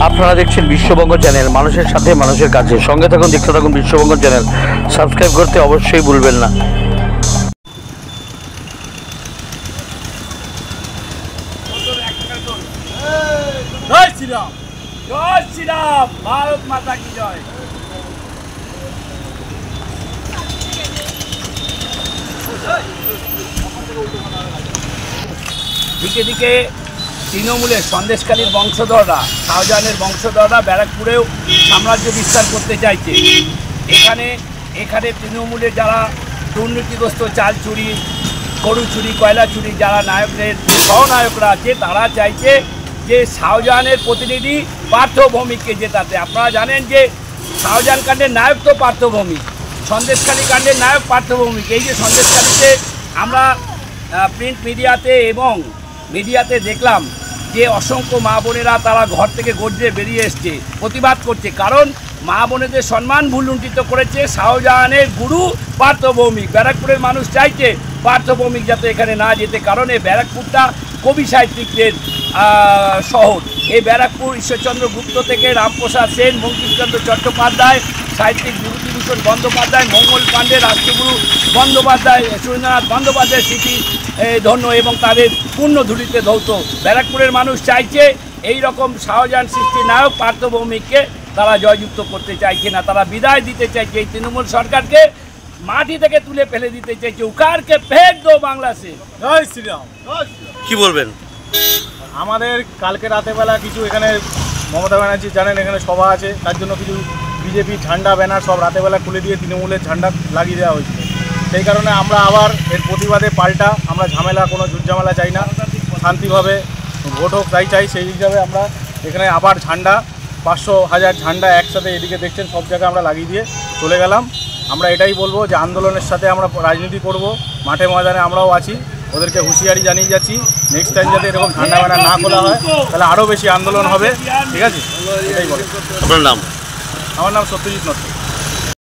আপনারা দেখছেন বিশ্ববঙ্গ চ্যানেল, মানুষের সাথে মানুষের কাছে। সঙ্গে থাকুন, দেখতে থাকুন বিশ্ববঙ্গ চ্যানেল। সাবস্ক্রাইব করতে অবশ্যই ভুলবেন না। জয় শ্রীরাম, জয় শ্রীরাম, ভারত মাতা কি জয়। দিকে দিকে তৃণমূলের সন্দেশখালীর বংশধররা, শাহজাহানের বংশধররা ব্যারাকপুরেও সাম্রাজ্য বিস্তার করতে চাইছে। এখানে তৃণমূলের যারা দুর্নীতিগ্রস্ত, চাল চুরি, গরু চুরি, কয়লা চুরি, যারা নায়কদের সহনায়করা আছে, তারা চাইছে যে শাহজাহানের প্রতিনিধি পার্থ ভৌমিককে জেতাতে। আপনারা জানেন যে শাহজাহান কাণ্ডের নায়ক তো পার্থ ভৌমিক, সন্দেশখালী কাণ্ডের নায়ক পার্থ ভৌমিক। এই যে সন্দেশখালীতে আমরা প্রিন্ট মিডিয়াতে এবং মিডিয়াতে দেখলাম যে অসংখ্য মা বোনেরা তারা ঘর থেকে গর্জে বেরিয়ে এসছে, প্রতিবাদ করছে, কারণ মা বোনেদের সম্মান ভুলুণ্ঠিত করেছে শাহজাহানের গুরু পার্থ ভৌমিক। ব্যারাকপুরের মানুষ চাইছে পার্থ ভৌমিক যাতে এখানে না যেতে, কারণ এই ব্যারাকপুরটা কবি সাহিত্যিকদের শহর। এই ব্যারাকপুর ঈশ্বরচন্দ্র গুপ্ত থেকে রামপ্রসাদ সেন, বঙ্কিমচন্দ্র চট্টোপাধ্যায়, সাহিত্যিক বিভূতিভূষণ বন্দ্যোপাধ্যায়, মঙ্গল পাণ্ডে, রাষ্ট্রগুরু বন্দ্যোপাধ্যায়, সুরেন্দ্রনাথ বন্দ্যোপাধ্যায় স্মৃতি ধন্য এবং তাদের পূর্ণ ধুলিতে ধৌত। ব্যারাকপুরের মানুষ চাইছে এই রকম শাহজাহান সৃষ্টি নায়ক পার্থ ভৌমিককে তারা জয়যুক্ত করতে চাইছে না, তারা বিদায় দিতে চাইছে। এই তৃণমূল সরকারকে মাটি থেকে তুলে ফেলে দিতে চাইছে। উকারকে ফেক দো বাংলা সে। জয় শ্রীরাম। কি বলবেন? আমাদের কালকে রাতেবেলা কিছু এখানে মমতা ব্যানার্জি জানেন এখানে সভা আছে, তার জন্য কিছু বিজেপি ঝান্ডা ব্যানার সব রাতেবেলা খুলে দিয়ে তৃণমূলের ঝান্ডা লাগিয়ে দেওয়া হয়েছে। সেই কারণে আমরা আবার এর প্রতিবাদে পাল্টা আমরা ঝামেলা, কোনো ঝামেলা চাই না, শান্তিভাবে ভোট হোক তাই চাই। সেই হিসাবে আমরা এখানে আবার ঝান্ডা 500,000 ঝান্ডা একসাথে এদিকে দেখছেন সব জায়গায় আমরা লাগিয়ে দিয়ে চলে গেলাম। আমরা এটাই বলবো যে আন্দোলনের সাথে আমরা রাজনীতি করব, মাঠে ময়দানে আমরাও আছি, ওদেরকে হুঁশিয়ারি জানিয়ে যাচ্ছি নেক্সট টাইম যাতে এরকম ঝান্ডা ব্যানার না খোলা হয়, তাহলে আরও বেশি আন্দোলন হবে। ঠিক আছে, এটাই বলো। আপনার নাম? আমার নাম সত্যজিৎ নস্কর।